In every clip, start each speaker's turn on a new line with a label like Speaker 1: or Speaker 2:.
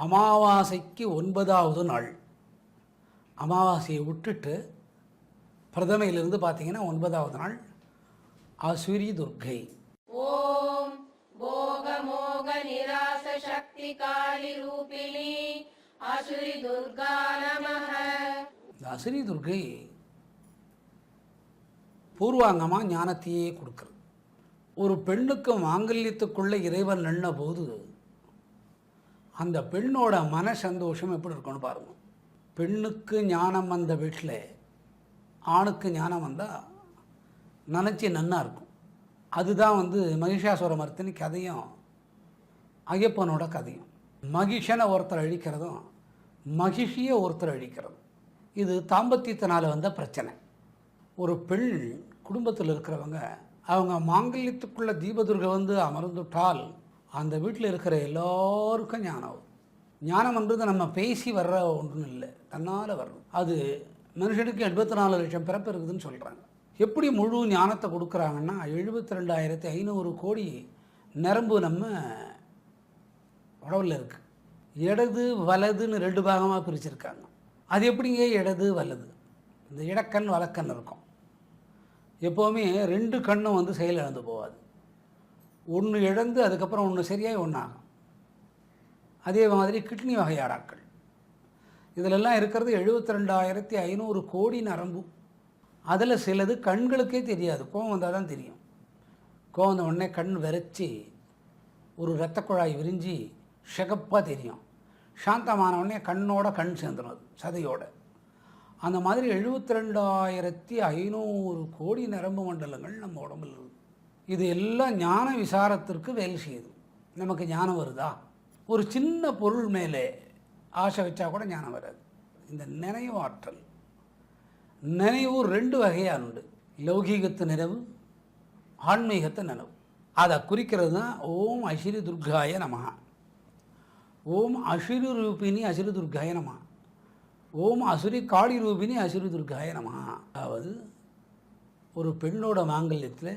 Speaker 1: அமாவாசைக்கு 9வது நாள். அமாவாசையை விட்டுட்டு பிரதமையிலிருந்து பார்த்தீங்கன்னா 9வது நாள் ஆசுரி துர்க்கை.
Speaker 2: ஓம் போக மோக நிராச சக்தி காளி ரூபிணி ஆசுரி துர்கா நமஹ.
Speaker 1: இந்த அசுரி துர்க்கை பூர்வாங்கமாக ஞானத்தையே கொடுக்குறது. ஒரு பெண்ணுக்கு மாங்கல்யத்துக்குள்ளே இறைவன் நின்ன போது அந்த பெண்ணோட மன சந்தோஷம் எப்படி இருக்குன்னு பாருங்கள். பெண்ணுக்கு ஞானம் வந்த வீட்டில் ஆணுக்கு ஞானம் வந்தால் நினச்சி நன்னா இருக்கும். அதுதான் மகிஷாசுர மர்த்தினி கதையும் ஐயப்பனோட கதையும். மகிஷனை ஒருத்தர் அழிக்கிறதும் மகிஷியை ஒருத்தர் அழிக்கிறதும் இது தாம்பத்தியத்தினால் வந்த பிரச்சனை. ஒரு பெண் குடும்பத்தில் இருக்கிறவங்க அவங்க மாங்கல்யத்துக்குள்ள தீபதுர்கை அமர்ந்துட்டால் அந்த வீட்டில் இருக்கிற எல்லோருக்கும் ஞானம் வரும். ஞானம்ன்றது நம்ம பேசி வர்ற ஒன்றும் இல்லை, தன்னால் வர்றது. அது மனுஷனுக்கு 74 லட்சம் பிறப்பு இருக்குதுன்னு சொல்கிறாங்க. எப்படி முழு ஞானத்தை கொடுக்குறாங்கன்னா 72,500 கோடி நரம்பு நம்ம உடம்புல இருக்குது. இடது வலதுன்னு 2 பாகமாக பிரிச்சிருக்காங்க. அது எப்படிங்க இடது வலது? இந்த இடக்கண் வலக்கண் இருக்கும். எப்போவுமே 2 கண்ணும் செயல் இழந்து போகாது. ஒன்று இழந்து அதுக்கப்புறம் ஒன்று சரியாகி ஒன்றாகும். அதே மாதிரி கிட்னி வகையாடாக்கள் இதிலெல்லாம் இருக்கிறது 72,500 கோடி நரம்பு. அதில் சிலது கண்களுக்கே தெரியாது, கோவம் வந்தால் தான் தெரியும். கோவம் வந்த உடனே கண் விரைச்சி ஒரு இரத்த குழாய் விரிஞ்சி சிகப்பாக தெரியும். சாந்தமான உடனே கண்ணோட கண் சேர்ந்துடும், அது சதையோட. அந்த மாதிரி 72,500 கோடி நரம்பு மண்டலங்கள் நம்ம உடம்பில் இருக்குது. இது எல்லாம் ஞான விசாரத்திற்கு வேலை செய்யுது. நமக்கு ஞானம் வருதா? ஒரு சின்ன பொருள் மேலே ஆசை வச்சா கூட ஞானம் வராது. இந்த நினைவாற்றல், நினைவு 2 வகையாக உண்டு. லௌகீகத்து நினைவு, ஆன்மீகத்து நினைவு. அதை குறிக்கிறது தான் ஓம் அசுரி துர்காய நமஹ, ஓம் அசுரி ரூபிணி அசுரி துர்காய நமஹ, ஓம் அசுரி காளி ரூபிணி அசுரி துர்காய நமஹ. அதாவது ஒரு பெண்ணோட மாங்கல்யத்தில்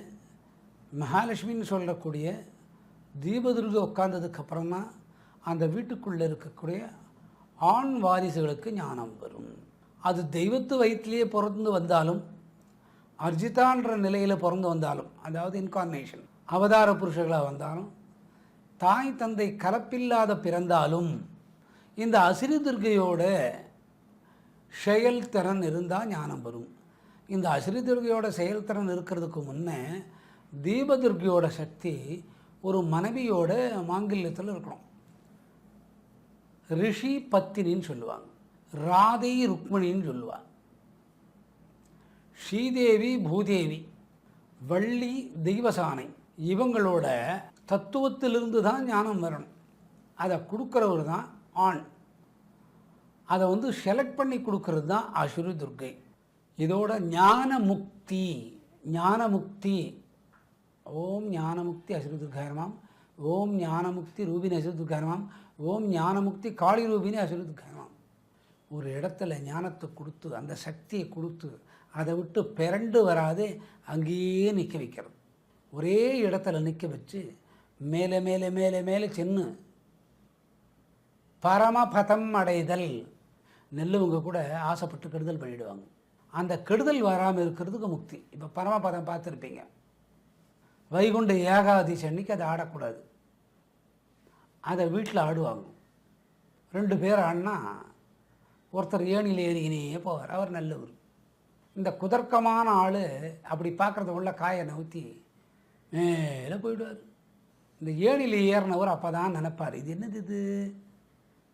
Speaker 1: மகாலட்சுமின்னு சொல்லக்கூடிய தீபதுர்கை உட்கார்ந்ததுக்கப்புறம் தான் அந்த வீட்டுக்குள்ளே இருக்கக்கூடிய ஆண் வாரிசுகளுக்கு ஞானம் வரும். அது தெய்வத்து வயிற்றிலேயே பிறந்து வந்தாலும், அர்ஜிதான்ற நிலையில் பிறந்து வந்தாலும், அதாவது இன்கார்னேஷன் அவதார புருஷர்களாக வந்தாலும், தாய் தந்தை கலப்பில்லாத பிறந்தாலும், இந்த அசுரி துர்க்கையோட செயல்திறன் இருந்தால் ஞானம் வரும். இந்த அசுரி துர்க்கையோட செயல்திறன் இருக்கிறதுக்கு முன்னே தீபதுர்க்கையோட சக்தி ஒரு மனைவியோட மாங்கல்யத்தில் இருக்கணும். ரிஷி பத்தினின்னு சொல்லுவாங்க, ராதை ருக்மிணின்னு சொல்லுவாங்க, ஸ்ரீதேவி பூதேவி, வள்ளி தெய்வசானை. இவங்களோட தத்துவத்திலிருந்து தான் ஞானம் வரணும். அதை கொடுக்குறவர் தான் ஆண். அதை செலக்ட் பண்ணி கொடுக்கறது தான் அசுரி துர்க்கை. இதோட ஞான முக்தி, ஞான முக்தி, ஓம் ஞானமுக்தி அசுரி துர்காய நமஹ, ஓம் ஞானமுக்தி ரூபிணி அசுரி துர்காய நமஹ, ஓம் ஞானமுக்தி காளி ரூபிணி அசுரி துர்காய நமஹ. ஒரு இடத்துல ஞானத்தை கொடுத்து, அந்த சக்தியை கொடுத்து, அதை விட்டு பிறண்டு வராது அங்கேயே நிற்க வைக்கிறது. ஒரே இடத்துல நிற்க வச்சு மேலே மேலே மேலே மேலே சென்று பரமபதம் அடைதல். நெல்லுவங்க கூட ஆசைப்பட்டு கெடுதல் பண்ணிவிடுவாங்க. அந்த கெடுதல் வராமல் இருக்கிறதுக்கு முக்தி. இப்போ பரமபதம் பார்த்துருப்பீங்க, வைகுண்ட ஏகாதசி அன்னைக்கு அதை ஆடக்கூடாது. அதை வீட்டில் ஆடுவாங்க. 2 பேர் ஆடினா ஒருத்தர் ஏணியில் ஏறிக்கினே போவார், அவர் நல்லவர். இந்த குதர்க்கமான ஆள் அப்படி பார்க்குறத உள்ள காயை நவுத்தி மேலே போயிடுவார். இந்த ஏணியில் ஏறினவர் அப்போ தான் நினைப்பார், இது என்னது இது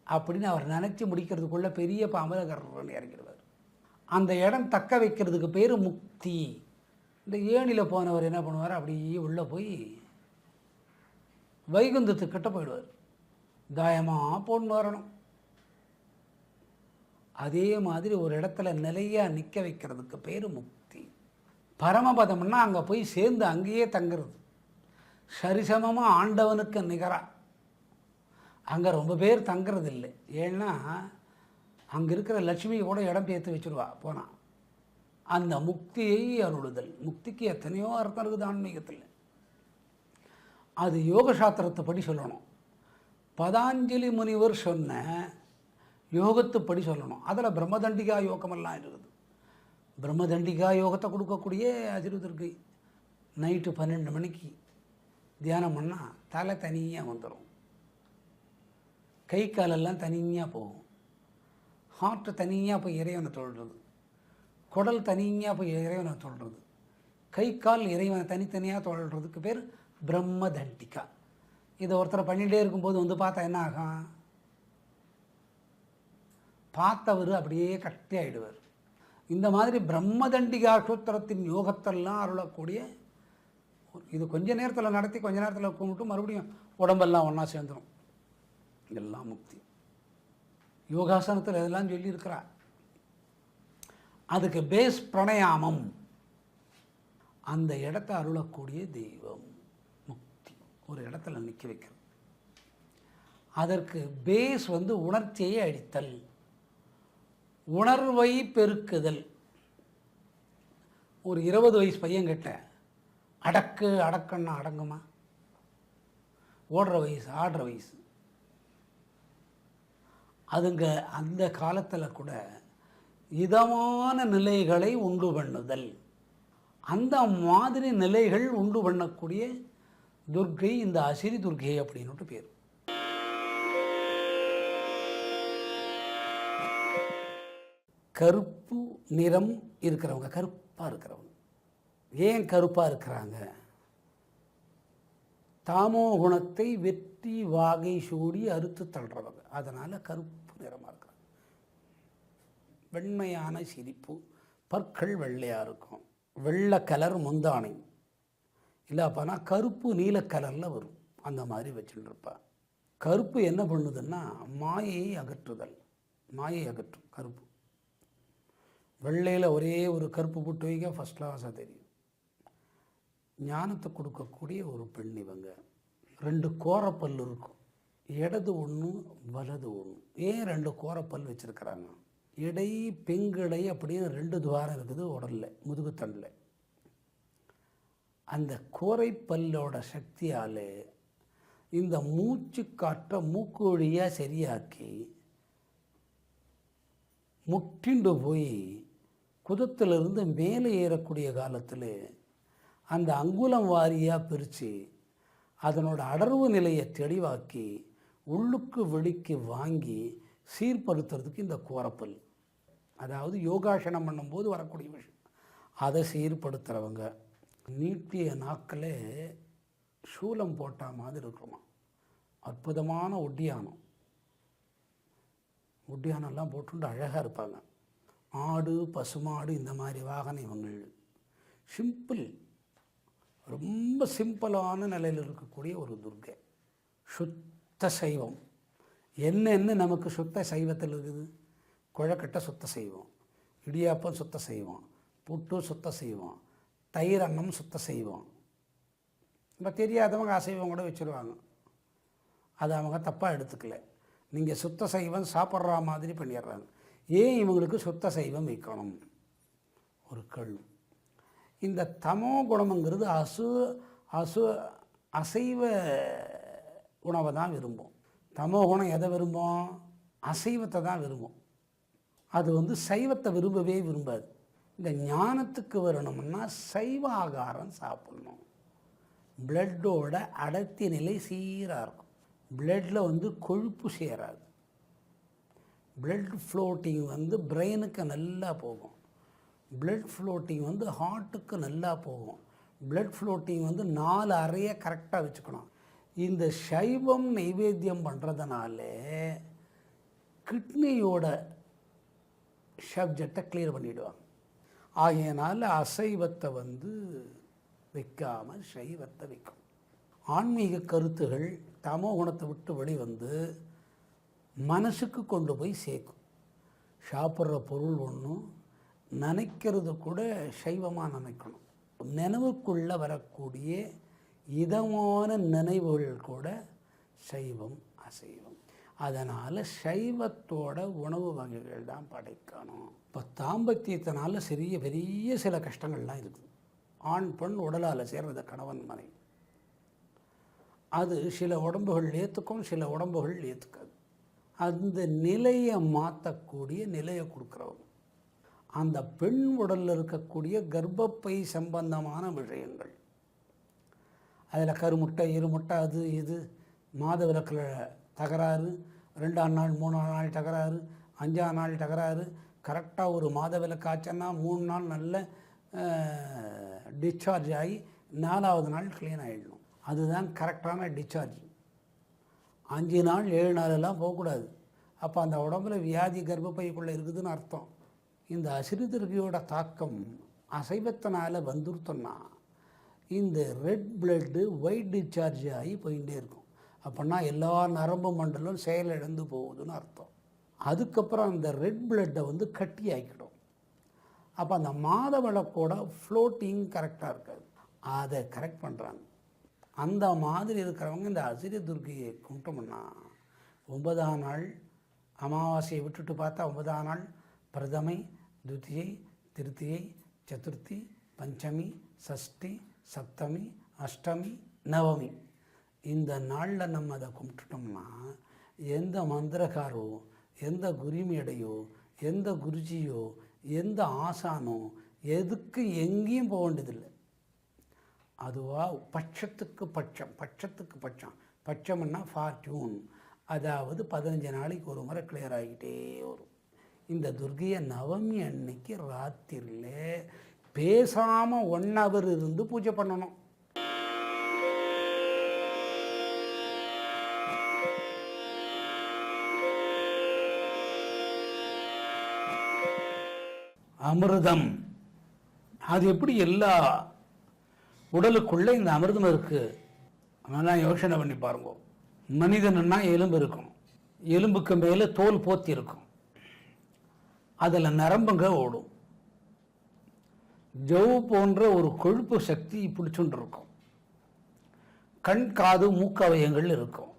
Speaker 1: அப்படின்னு. அவர் நினச்சி முடிக்கிறதுக்குள்ளே பெரிய பாம்பகர்ன்னு இறங்கிடுவார். அந்த இடம் தக்க வைக்கிறதுக்கு பேர் முக்தி. இந்த ஏணியில் போனவர் என்ன பண்ணுவார், அப்படியே உள்ளே போய் வைகுந்தத்துக்கிட்ட போயிடுவார். தாயமாக போன்னு வரணும். அதே மாதிரி ஒரு இடத்துல நிலையாக நிற்க வைக்கிறதுக்கு பேர் முக்தி. பரமபதம்னா அங்கே போய் சேர்ந்து அங்கேயே தங்குறது. சரிசமமாக ஆண்டவனுக்கு நிகராக அங்கே ரொம்ப பேர் தங்கிறது இல்லை. ஏன்னா அங்கே இருக்கிற லட்சுமியை கூட இடம் பேர்த்து வச்சுருவா போனால். அந்த முக்தியை அருளுதல். முக்திக்கு எத்தனையோ அர்த்தம் இருக்குது ஆன்மீகத்தில். அது யோக சாஸ்திரத்தை படி சொல்லணும். பதாஞ்சலி முனிவர் சொன்ன யோகத்துப்படி சொல்லணும். அதில் பிரம்மதண்டிகா யோகமெல்லாம் இருக்குது. பிரம்மதண்டிகா யோகத்தை கொடுக்கக்கூடிய அசிருதர்கை நைட்டு 12 மணிக்கு தியானம் பண்ணால் தலை தனியாக வந்துடும், கை காலெல்லாம் தனியாக போகும், ஹார்ட்டு தனியாக போய் இறைவனை தொழுறது, குடல் தனியாக போய் இறைவனை தொழுறது, கை கால் இறைவனை தனித்தனியாக தொழுறதுக்கு பேர் பிரம்மதண்டிகா. இதை ஒருத்தரை பண்ணிகிட்டே இருக்கும்போது வந்து பார்த்தா என்ன ஆகும்? பார்த்தவர் அப்படியே கட்டியாயிடுவார். இந்த மாதிரி பிரம்மதண்டிகா சூத்திரத்தின் யோகத்தெல்லாம் அருளக்கூடிய இது கொஞ்ச நேரத்தில் நடத்தி கொஞ்ச நேரத்தில் கும்பிட்டு மறுபடியும் உடம்பெல்லாம் ஒன்றா சேர்ந்துடும். இதெல்லாம் முக்தி. யோகாசனத்தில் இதெல்லாம் சொல்லியிருக்கிறா. அதுக்கு பேஸ் பிரணயாமம். அந்த இடத்தை அருளக்கூடிய தெய்வம் முக்தி. ஒரு இடத்துல நிற்க வைக்கிறது. அதற்கு பேஸ் வந்து உணர்ச்சியை அழித்தல், உணர்வை பெருக்குதல். ஒரு 20 வயசு பையன்கிட்ட அடக்குன்னா அடங்குமா? ஓடுற வயசு, ஆடுற வயசு. அதுங்க அந்த காலத்தில் கூட இதமான நிலைகளை உண்டு பண்ணுதல், அந்த மாதிரி நிலைகள் உண்டு பண்ணக்கூடிய துர்க்கை இந்த அசிரி துர்க்கை அப்படின்னுட்டு பேர். கருப்பு நிறம் இருக்கிறவங்க, கருப்பாக இருக்கிறவங்க. ஏன் கருப்பாக இருக்கிறாங்க? தாமோ குணத்தை வெற்றி வாகை சூடி அறுத்து தள்ளுறவங்க. அதனால் கருப்பு நிறமாக இருக்கிறாங்க. வெண்மையான சிரிப்பு, பற்கள் வெள்ளையாக இருக்கும், வெள்ளை கலர் முந்தானை இல்லை அப்போனா கருப்பு நீல கலரில் வரும். அந்த மாதிரி வச்சுட்டு இருப்பா. கருப்பு என்ன பண்ணுதுன்னா மாயை அகற்றுதல், மாயை அகற்றும் கருப்பு. வெள்ளையில் ஒரே ஒரு கருப்பு போட்டு வைங்க, ஃபஸ்ட் கிளாஸாக தெரியும். ஞானத்தை கொடுக்கக்கூடிய ஒரு பெண் இவங்க. 2 கோரப்பல் இருக்கும், இடது ஒன்று வலது ஒன்று. ஏன் 2 கோரப்பல் வச்சுருக்கிறாங்க? இடை பெங்கடை அப்படின்னு 2 துவாரம் இருக்குது உடலில், முதுகுத்தண்டில். அந்த கோரைப்பல்லோட சக்தியால் இந்த மூச்சு காற்றை மூக்கு வழியாக சரியாக்கி முட்டிண்டு போய் குதத்திலிருந்து மேலே ஏறக்கூடிய காலத்தில் அந்த அங்குலம் வாரியாக பிரித்து அதனோட அடர்வு நிலையை தெளிவாக்கி உள்ளுக்கு வெளிக்கு வாங்கி சீர்படுத்துறதுக்கு இந்த கோரப்பல், அதாவது யோகாசனம் பண்ணும்போது வரக்கூடிய விஷயம், அதை சீர்படுத்துகிறவங்க. நீட்டிய நாக்கில் சூலம் போட்டால் மாதிரி இருக்குமா, அற்புதமான ஒட்டியானம். ஒட்டியானம்லாம் போட்டுட்டு அழகாக இருப்பாங்க. ஆடு பசுமாடு இந்த மாதிரி வாகனம் இவங்கள். சிம்பிள், ரொம்ப சிம்பிளான நிலையில் இருக்கக்கூடிய ஒரு துர்க்கை. சுத்த சைவம். என்னென்ன நமக்கு சுத்த சைவத்தில் இருக்குது? குழக்கட்டை சுத்த செய்வோம், இடியாப்பம் சுத்த செய்வோம், புட்டு சுத்த செய்வோம், தயிர் அன்னம் சுத்த செய்வோம். இப்போ தெரியாதவங்க அசைவம் கூட வச்சுருவாங்க. அதை அவங்க தப்பாக எடுத்துக்கல. நீங்கள் சுத்த சைவம் சாப்பிட்ற மாதிரி பண்ணிடுறாங்க. ஏன் இவங்களுக்கு சுத்த சைவம் வைக்கணும்? ஒரு கேள்வி. இந்த தமோ குணம்ங்கிறது அசைவ உணவை தான் விரும்பும். தமோ குணம் எதை விரும்பும்? அசைவத்தை தான் விரும்பும். அது வந்து சைவத்தை விரும்பவே விரும்பாது. இந்த ஞானத்துக்கு வரணும்னா சைவ ஆகாரம் சாப்பிடணும். பிளட்டோட அடர்த்தி நிலை சீராக இருக்கும். பிளட்டில் வந்து கொழுப்பு சேராது. பிளட் ஃப்ளோட்டிங் வந்து பிரெயினுக்கு நல்லா போகும். பிளட் ஃப்ளோட்டிங் வந்து ஹார்ட்டுக்கு நல்லா போகும். பிளட் ஃப்ளோட்டிங் வந்து 4 அறையை கரெக்டாக வச்சுக்கணும். இந்த சைவம் நைவேத்தியம் பண்ணுறதுனால கிட்னியோட சப்ஜெக்டை கிளியர் பண்ணிவிடுவாங்க. ஆகையினால அசைவத்தை வந்து வைக்காமல் சைவத்தை வைக்கும். ஆன்மீக கருத்துகள் தமோ குணத்தை விட்டு வெளிவந்து மனசுக்கு கொண்டு போய் சேர்க்கும். சாப்பிட்ற பொருள் ஒன்றும் நினைக்கிறது கூட சைவமாக நினைக்கணும். நினைவுக்குள்ளே வரக்கூடிய இதமான நினைவுகள் கூட சைவம் அசைவம். அதனால் சைவத்தோட உணவு வகைகள் தான் படைக்கணும். இப்போ தாம்பத்தியத்தினால பெரிய சில கஷ்டங்கள்லாம் இருக்குது. ஆண் பெண் உடலால் சேர்றது கணவன் மனைவி. அது சில உடம்புகள் ஏற்றுக்கும், சில உடம்புகள் ஏற்றுக்காது. அந்த நிலையை மாற்றக்கூடிய நிலையை கொடுக்குறவங்க. அந்த பெண் உடலில் இருக்கக்கூடிய கர்ப்பப்பை சம்பந்தமான விஷயங்கள், அதில் கருமுட்டை, இருமுட்டை, அது இது, மாத விலக்கில் தகராறு, 2ஆம் நாள் 3ஆம் நாள் தகராறு, 5ஆம் நாள் தகராறு, கரெக்டாக ஒரு மாத விலக்கு ஆச்சுன்னா 3 நாள் நல்ல டிஸ்சார்ஜ் ஆகி 4ஆவது நாள் க்ளீன் ஆகிடணும். அதுதான் கரெக்டான டிஸ்சார்ஜ். 5 நாள் 7 நாளெல்லாம் போகக்கூடாது. அப்போ அந்த உடம்புல வியாதி கர்ப்பப்பைக்குள்ளே இருக்குதுன்னு அர்த்தம். இந்த அசிரிதிருகியோட தாக்கம் அசைவத்தினால் வந்துருத்தோன்னா இந்த ரெட் பிளட்டு ஒயிட் டிஸ்சார்ஜ் ஆகி போயிட்டே இருக்கும். அப்படின்னா எல்லா நரம்பு மண்டலம் செயலிழந்து போகுதுன்னு அர்த்தம். அதுக்கப்புறம் அந்த ரெட் பிளட்டை வந்து கட்டி ஆக்கிடும். அப்போ அந்த மாத விளக்கோட ஃப்ளோட்டிங் கரெக்டாக இருக்காது. அதை கரெக்ட் பண்ணுறாங்க. அந்த மாதிரி இருக்கிறவங்க இந்த அசிரி துர்க்கையை கும்பிட்டோம்னா 9ஆம் நாள் அமாவாசையை விட்டுட்டு பார்த்தா 9ஆம் நாள் பிரதமை, துதியை, திருத்தியை, சதுர்த்தி, பஞ்சமி, சஷ்டி, சப்தமி, அஷ்டமி, நவமி, இந்த நாளில் நம்ம அதை கும்பிட்டுட்டோம்னா எந்த மந்திரக்காரோ, எந்த குருமேடையோ, எந்த குருஜியோ, எந்த ஆசானோ எதுக்கு எங்கேயும் போக வேண்டியதில்லை. அதுவாக பட்சத்துக்கு பட்சம், பட்சத்துக்கு பட்சம், பட்சம்னா ஃபார்ச்சூன், அதாவது 15 நாளைக்கு ஒரு முறை கிளியர் ஆகிக்கிட்டே வரும். இந்த துர்கையை நவமி அன்னைக்கு ராத்திரியில் பேசாமல் 1 hour இருந்து பூஜை பண்ணணும். அமிர்தம் அது எப்படி எல்லா உடலுக்குள்ளே இந்த அமிர்தம் இருக்குது. அதெல்லாம் யோசனை பண்ணி பாருங்க. மனிதன்னா எலும்பு இருக்கும், எலும்புக்கு மேலே தோல் போத்தி இருக்கும், அதில் நரம்புங்க ஓடும், ஜவு போன்ற ஒரு கொழுப்பு சக்தி பிடிச்சுட்டு இருக்கும், கண் காது மூக்கு அவயங்கள் இருக்கும்,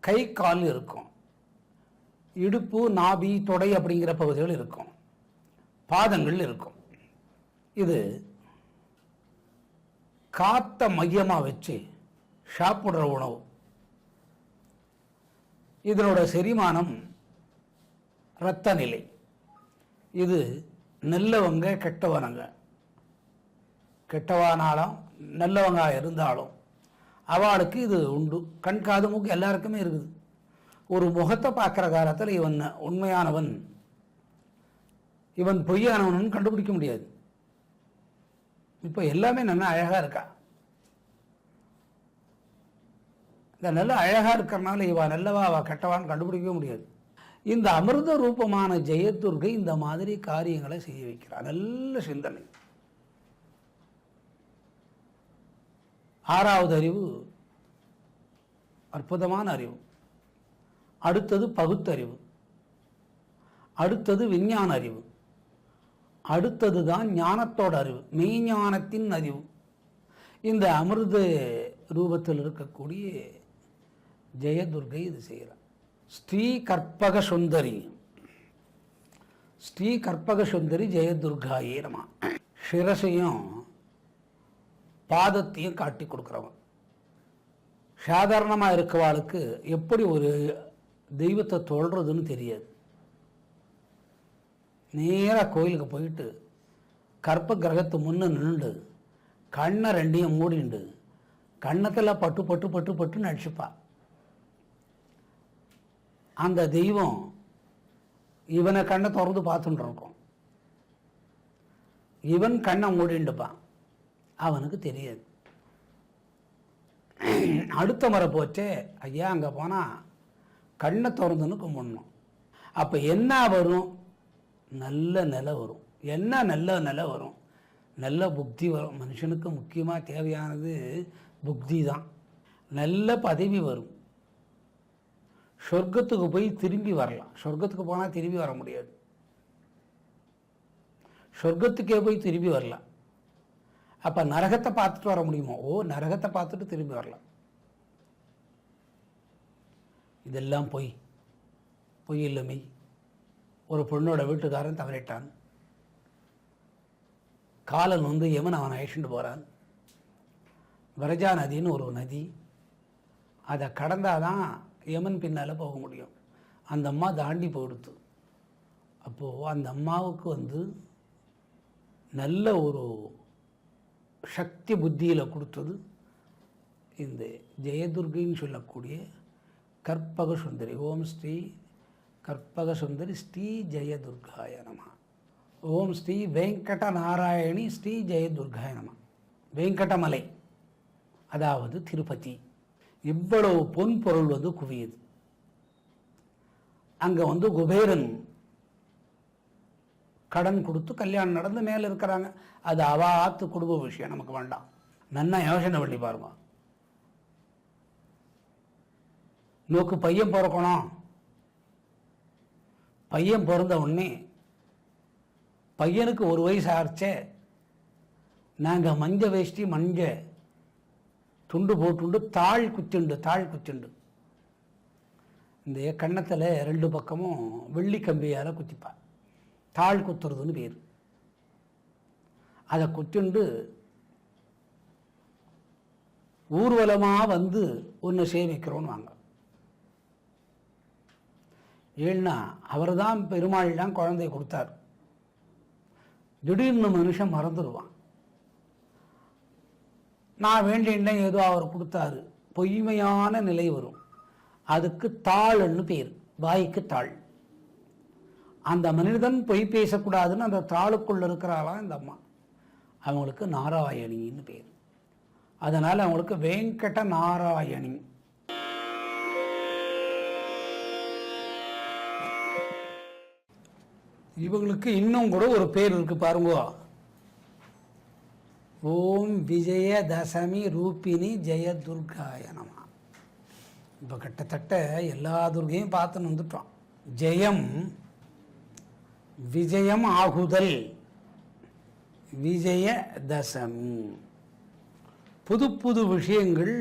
Speaker 1: கை கால் இருக்கும், இடுப்பு நாபி தொடை அப்படிங்கிற பகுதிகள் இருக்கும், பாதங்கள் இருக்கும். இது காத்த மையமாக வச்சு சாப்பிட்ற உணவு. இதனோட செரிமானம் இரத்த நிலை. இது நல்லவங்க கெட்டவனங்க, கெட்டவானாலும் நல்லவங்க இருந்தாலும் அவளுக்கு இது உண்டு. கண் காது மூக்கு எல்லாருக்குமே இருக்குது. ஒரு முகத்தை பார்க்குற காலத்தில் இவன் உண்மையானவன், இவன் பொய்யானவன் கண்டுபிடிக்க முடியாது. இப்போ எல்லாமே நல்லா அழகாக இருக்கா. இந்த நல்ல அழகாக இருக்கிறனால இவா நல்லவா அவள் கெட்டவான்னு கண்டுபிடிக்கவே முடியாது. இந்த அமிர்த ரூபமான ஜெயதுர்கை இந்த மாதிரி காரியங்களை செய்ய வைக்கிறார். நல்ல சிந்தனை. 6வது அறிவு அற்புதமான அறிவு. அடுத்தது பகுத்தறிவு, அடுத்தது விஞ்ஞான அறிவு, அடுத்தது தான் ஞானத்தோட அறிவு, மெய்ஞானத்தின் அறிவு. இந்த அமிர்த ரூபத்தில் இருக்கக்கூடிய ஜெயதுர்கை இது செய்கிறார். ஸ்ரீ கற்பக சுந்தரி, ஸ்ரீ கற்பக சுந்தரி ஜெயதுர்காயே நம. சிரசையும் பாதத்தையும் காட்டி கொடுக்குறவன். சாதாரணமாக இருக்கவாளுக்கு எப்படி ஒரு தெய்வத்தை தொல்றதுன்னு தெரியாது. நேராக கோயிலுக்கு போயிட்டு கற்ப கிரகத்து முன்னே நின்று கண்ணை 2ஐயும் மூடிண்டு கண்ணத்தில் பட்டு பட்டு பட்டு பட்டுன்னு அடிச்சுப்பா. அந்த தெய்வம் இவனை கண்ணை திறந்து பார்த்துட்டு இருக்கும். இவன் கண்ணை மூடிண்டுப்பான், அவனுக்கு தெரியாது. அடுத்த முறை போச்சே ஐயா அங்கே போனால் கண்ணை திறந்துன்னு கும்பிடணும். அப்போ என்ன வரும்? நல்ல நிலை வரும். என்ன நல்ல நிலை வரும்? நல்ல புக்தி வரும். மனுஷனுக்கு முக்கியமாக தேவையானது புக்தி தான். நல்ல பதவி வரும். சொர்க்கத்துக்கு போய் திரும்பி வரலாம். சொர்க்கத்துக்கு போனால் திரும்பி வர முடியாது. சொர்க்கத்துக்கே போய் திரும்பி வரலாம். அப்போ நரகத்தை பார்த்துட்டு வர முடியுமா? நரகத்தை பார்த்துட்டு திரும்பி வரலாம். இதெல்லாம் பொய். பொய் இல்லை மெய். ஒரு பொண்ணோட வீட்டுக்காரன் தவறிட்டான். காலன் யமன் அவனை அழைச்சிட்டு போகிறான். விரஜா நதின்னு ஒரு நதி, அதை கடந்தாதான் யமன் பின்னால் போக முடியும். அந்த அம்மா தாண்டி போயிடுத்து. அப்போது அந்த அம்மாவுக்கு நல்ல ஒரு சக்தி புத்தியில் கொடுத்தது இந்த ஜெயதுர்கின்னு சொல்லக்கூடிய கற்பக சுந்தரி. ஓம் ஸ்ரீ கற்பக சுந்தரி ஸ்ரீ ஜெயதுர்காய நம. ஓம் ஸ்ரீ வெங்கட நாராயணி ஸ்ரீ ஜெயதுர்காய நம. வெங்கடமலை, அதாவது திருப்பதி. இவ்வளவு பொன் பொருள் குவியுது. அங்கே குபேரன் கடன் கொடுத்து கல்யாணம் நடந்து மேலே இருக்கிறாங்க. அது ஆத்து குடும்ப விஷயம், நமக்கு வேண்டாம். நன்னா யோசனை பண்ணி பாருங்க. நோக்கு பையன் பிறக்கணும். பையன் பிறந்த உடனே பையனுக்கு 1 வயசு ஆச்சே, நாங்கள் மஞ்ச வேஷ்டி மஞ்ச துண்டு போட்டுண்டு தாழ் குச்சுண்டு இந்த கன்னத்தில் 2 பக்கமும் வெள்ளி கம்பியால் குத்திப்பா. தாழ் குத்துறதுன்னு பேர். அதை குத்துண்டு ஊர்வலமாக ஒன்று சேமிக்கிறோன்னு வாங்க. ஏன்னா அவர் தான் பெருமாள் தான் குழந்தைய கொடுத்தார். திடீர்னு மனுஷன் மறந்துடுவான். நான் வேண்டிய ஏதோ அவர் கொடுத்தாரு, பொய்மையான நிலை வரும். அதுக்கு தாள்னு பேர், வாய்க்கு தாள். அந்த மனிதன் பொய் பேசக்கூடாதுன்னு அந்த தாளுக்குள்ள இருக்கிறாளாம் இந்த அம்மா. அவங்களுக்கு நாராயணின்னு பேர். அதனால் அவங்களுக்கு வெங்கட நாராயணி. இவங்களுக்கு இன்னும் கூட ஒரு பேர் இருக்கு பாருங்க. ஓம் விஜயதசமி ரூபிணி ஜெயதுர்காய நம. இப்போ கிட்டத்தட்ட எல்லா துர்கையும் பார்த்துன்னு வந்துட்டோம். ஜெயம், விஜயம் ஆகுதல், விஜயதசமி. புது புது விஷயங்கள்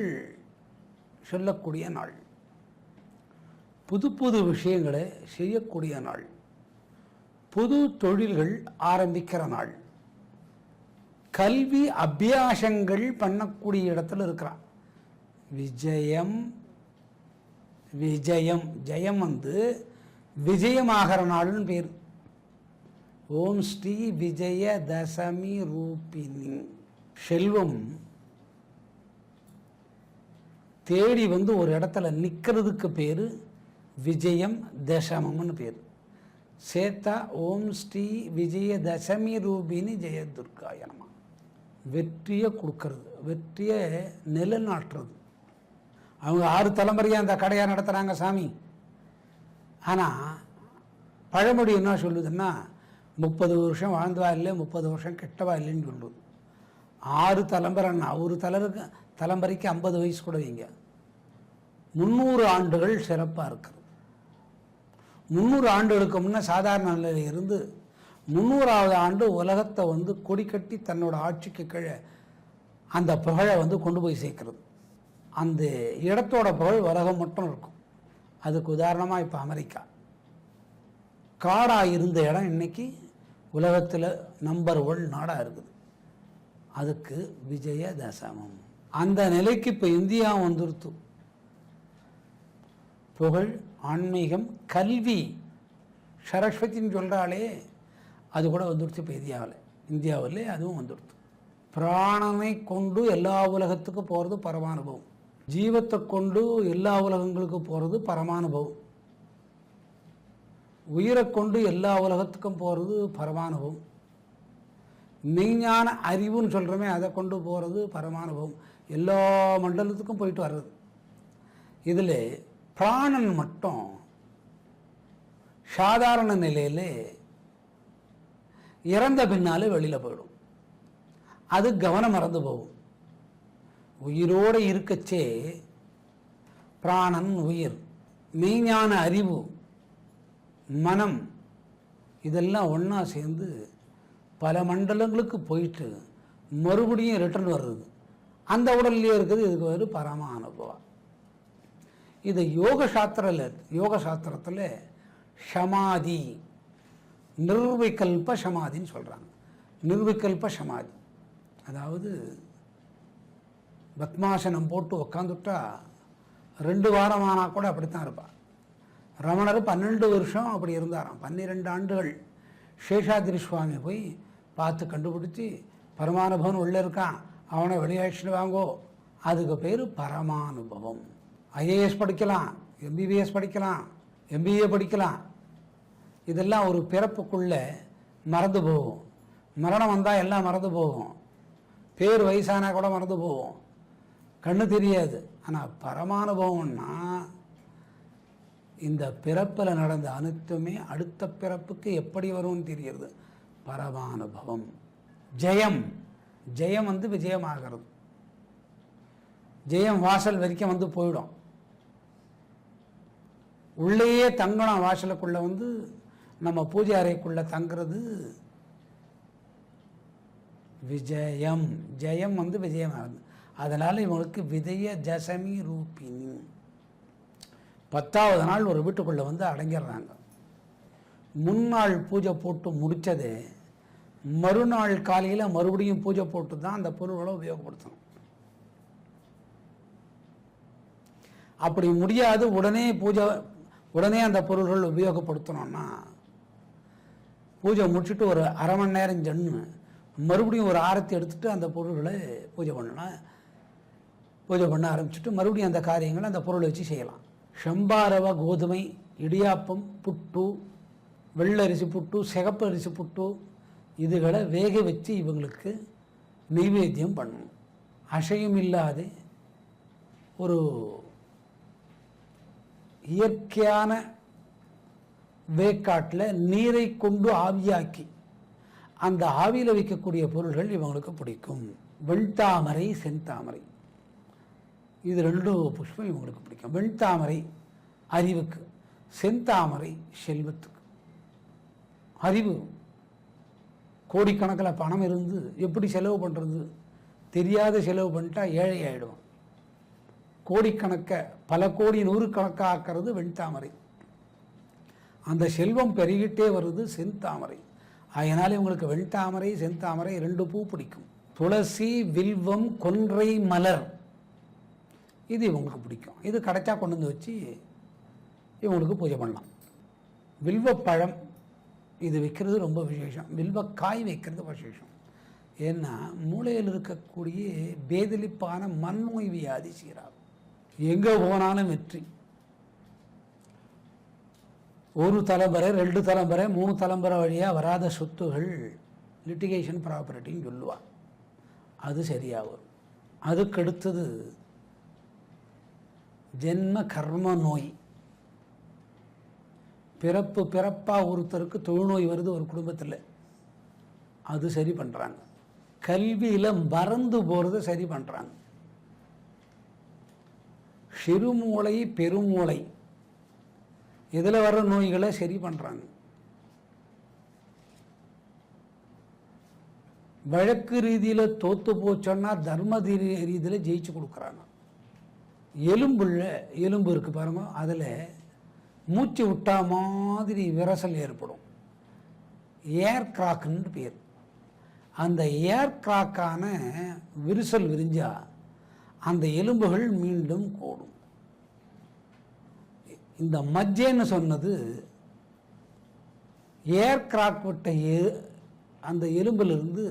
Speaker 1: சொல்லக்கூடிய நாள், புது புது விஷயங்களை செய்யக்கூடிய நாள், புது தொழில்கள் ஆரம்பிக்கிற நாள், கல்வி அபியாசங்கள் பண்ணக்கூடிய இடத்துல இருக்கிறான். விஜயம் விஜயம் ஜெயம் விஜயமாகிற நாள்னு பேர். ஓம் ஸ்ரீ விஜயதசமி ரூபிணி. செல்வம் தேடி ஒரு இடத்துல நிற்கிறதுக்கு பேர் விஜயம் தசமம்னு பேர். சேத்தா ஓம் ஸ்ரீ விஜயதசமி ரூபிணி ஜெயதுர்காய நம. வெற்றியை கொடுக்கறது, வெற்றியை நிலைநாட்டுறது. அவங்க 6 தலைமுறையாக அந்த கடையாக நடத்துகிறாங்க சாமி. ஆனால் பழமொழி என்ன சொல்லுதுன்னா, 30 வருஷம் வாழ்ந்தவா இல்லை, 30 வருஷம் கெட்டவா இல்லைன்னு சொல்லுது. 6 தலைமுறைன்னா ஒரு தலைமுறைக்கு 50 வயசு கூட வைங்க. 300 ஆண்டுகள் சிறப்பாக இருக்குது. 300 ஆண்டுகளுக்கு முன்னே சாதாரண நிலையில் இருந்து 300வது ஆண்டு உலகத்தை கொடி கட்டி தன்னோட ஆட்சிக்கு கீழே அந்த புகழை கொண்டு போய் சேர்க்கிறது. அந்த இடத்தோட புகழ் உலகம் மட்டும் இருக்கும். அதுக்கு உதாரணமாக இப்போ அமெரிக்கா காடாக இருந்த இடம் இன்னைக்கு உலகத்தில் நம்பர் 1 நாடாக இருக்குது. அதுக்கு விஜயதசமம். அந்த நிலைக்கு இப்போ இந்தியா வந்துருத்து. புகழ், ஆன்மீகம், கல்வி, சரஸ்வதின்னு சொல்கிறாளே அது கூட வந்துடுச்சு இப்போ இந்தியாவில் அதுவும் வந்துடுத்து. பிராணனை கொண்டு எல்லா உலகத்துக்கும் போகிறது பரமானுபவம். ஜீவத்தை கொண்டு எல்லா உலகங்களுக்கு போகிறது பரமானுபவம். உயிரை கொண்டு எல்லா உலகத்துக்கும் போகிறது பரமானுபவம். மெய்ஞான அறிவுன்னு சொல்கிறோமே அதை கொண்டு போகிறது பரமானுபவம். எல்லா மண்டலத்துக்கும் போயிட்டு வர்றது. இதில் பிராணன் மட்டும் சாதாரண நிலையில் இறந்த பின்னாலே வெளியில் போயிடும். அது கவனம் மறந்து போகும். உயிரோடு இருக்கச்சே பிராணன், உயிர், மெய்ஞான அறிவு, மனம் இதெல்லாம் ஒன்றா சேர்ந்து பல மண்டலங்களுக்கு போயிட்டு மறுபடியும் ரிட்டர்ன் வர்றது. அந்த உடல்லையே இருக்குது. இதுக்கு ஒரு பரம அனுபவம். இது யோக சாஸ்திரத்தில் சமாதி, நிர்விகல்ப சமாதின்னு சொல்கிறாங்க. நிர்விகல்ப சமாதி அதாவது பத்மாசனம் போட்டு உக்காந்துட்டா 2 வாரம் ஆனால் கூட அப்படித்தான் இருப்பார். ரமணர் 12 வருஷம் அப்படி இருந்தாராம். 12 ஆண்டுகள் சேஷாதிரி சுவாமி போய் பார்த்து கண்டுபிடிச்சி பரமானுபவம் உள்ளே இருக்கான், அவனை வெளியாட்சிட்டு வாங்கோ. அதுக்கு பேர் பரமானுபவம். ஐஏஎஸ் படிக்கலாம், எம்பிபிஎஸ் படிக்கலாம், எம்பிஏ படிக்கலாம். இதெல்லாம் ஒரு பிறப்புக்குள்ளே மறந்து போகும். மரணம் வந்தால் எல்லாம் மறந்து போகும். பேர் வயசானா கூட மறந்து போகும், கண்ணு தெரியாது. ஆனால் பரமானுபவம்னா இந்த பிறப்பில் நடந்த அனைத்துமே அடுத்த பிறப்புக்கு எப்படி வரும்னு தெரிகிறது. பரமானுபவம். ஜெயம், ஜெயம் விஜயமாகிறது. ஜெயம் வாசல் வரைக்கும் போயிடும். உள்ளேயே தங்கணும். வாசலுக்குள்ளே நம்ம பூஜை அறைக்குள்ளே தங்குறது விஜயம். ஜெயம் விஜயமாகுது. அதனால் இவங்களுக்கு விஜய தசமி ரூபினி. 10வது நாள் ஒரு வீட்டுக்குள்ளே அடங்கிடுறாங்க. முன்னாள் பூஜை போட்டு முடித்தது மறுநாள் காலையில் மறுபடியும் பூஜை போட்டு தான் அந்த பொருள்களை உபயோகப்படுத்தணும். அப்படி முடியாது உடனே அந்த பொருள்கள் உபயோகப்படுத்தணும்னா பூஜை முடிச்சுட்டு ஒரு அரை மணி நேரம் ஜன்னு மறுபடியும் ஒரு ஆரத்தி எடுத்துகிட்டு அந்த பொருள்களை பூஜை பண்ண ஆரம்பிச்சுட்டு மறுபடியும் அந்த காரியங்களை அந்த பொருளை வச்சு செய்யலாம். செம்பாரவ கோதுமை, இடியாப்பம், புட்டு, வெள்ளரிசி புட்டு, சிகப்பு அரிசி புட்டு இதுகளை வேக வச்சு இவங்களுக்கு நெய்வேத்தியம் பண்ணணும். அசையும் இல்லாத ஒரு இயற்கையான வேக்காட்டில் நீரை கொண்டு ஆவியாக்கி அந்த ஆவியில் வைக்கக்கூடிய பொருள்கள் இவங்களுக்கு பிடிக்கும். வெண்தாமரை, செந்தாமரை, இது 2 புஷ்பம் இவங்களுக்கு பிடிக்கும். வெண்தாமரை அறிவுக்கு, செந்தாமரை செல்வத்துக்கு. அறிவு, கோடிக்கணக்கில் பணம் இருந்து எப்படி செலவு பண்ணுறது தெரியாத செலவு பண்ணிட்டா ஏழை ஆகிடும். கோடிக்கணக்க பல கோடி 100 கணக்காக ஆக்கிறது வெண்தாமரை. அந்த செல்வம் பெருகிட்டே வருது செந்தாமரை. அதனால் இவங்களுக்கு வெண்தாமரை, செந்தாமரை 2 பூ பிடிக்கும். துளசி, வில்வம், கொன்றை மலர் இது இவங்களுக்கு பிடிக்கும். இது கிடைச்சா கொண்டு வச்சு இவங்களுக்கு பூஜை பண்ணலாம். வில்வப்பழம் இது வைக்கிறது ரொம்ப விசேஷம். வில்வக்காய் வைக்கிறது விசேஷம். ஏன்னா மூளையில் இருக்கக்கூடிய பேதலிப்பான மண்நோய் வியாதி சீராகும். எங்கே போனாலும் வெற்றி. ஒரு தலைமுறை, 2 தலைமுறை, 3 தலைமுறை வழியாக வராத சொத்துகள் லிட்டிகேஷன் ப்ராப்பர்ட்டின்னு சொல்லுவாள். அது சரியாக வரும். அதுக்கடுத்தது ஜென்ம கர்ம நோய். பிறப்பாக ஒருத்தருக்கு தொழுநோய் வருது ஒரு குடும்பத்தில், அது சரி பண்ணுறாங்க. கல்வியில் மறந்து போகிறத சரி பண்ணுறாங்க. சிறுமூளை, பெருமூளை இதில் வர்ற நோய்களை சரி பண்ணுறாங்க. வழக்கு ரீதியில் தோற்று போச்சோன்னா தர்ம ரீதியில் ஜெயிச்சு கொடுக்குறாங்க. எலும்பு இருக்குது பாருங்க, அதில் மூச்சு விட்டா மாதிரி விரசல் ஏற்படும். ஏர் கிராக்குன்னு பேர். அந்த ஏர் கிராக்கான விரிசல் விரிஞ்சா அந்த எலும்புகள் மீண்டும் கூடும். இந்த மஜ்ஜைன்னு சொன்னது ஏர் கிராக் விட்ட அந்த எலும்பிலிருந்து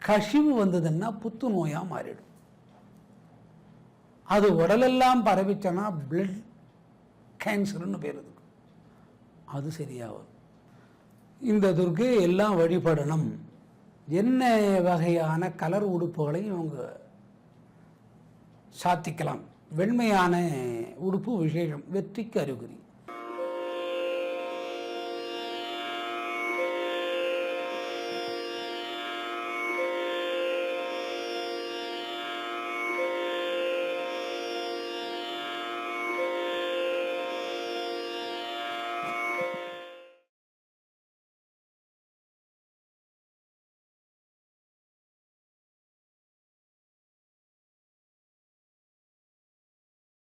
Speaker 1: கசிவு வந்ததுன்னா புத்துநோயாக மாறிடும். அது உடலெல்லாம் பரவிச்சனா பிளட் கேன்சர்னு பேர். அது சரியாகும். இந்த துர்க்கை எல்லாம் வழிபடணும். என்ன வகையான கலர் உடுப்புகளையும் அவங்க சாத்திக்கலாம். வெண்மையான உடுப்பு விசேஷம், வெற்றிக்கு அறிகுறி.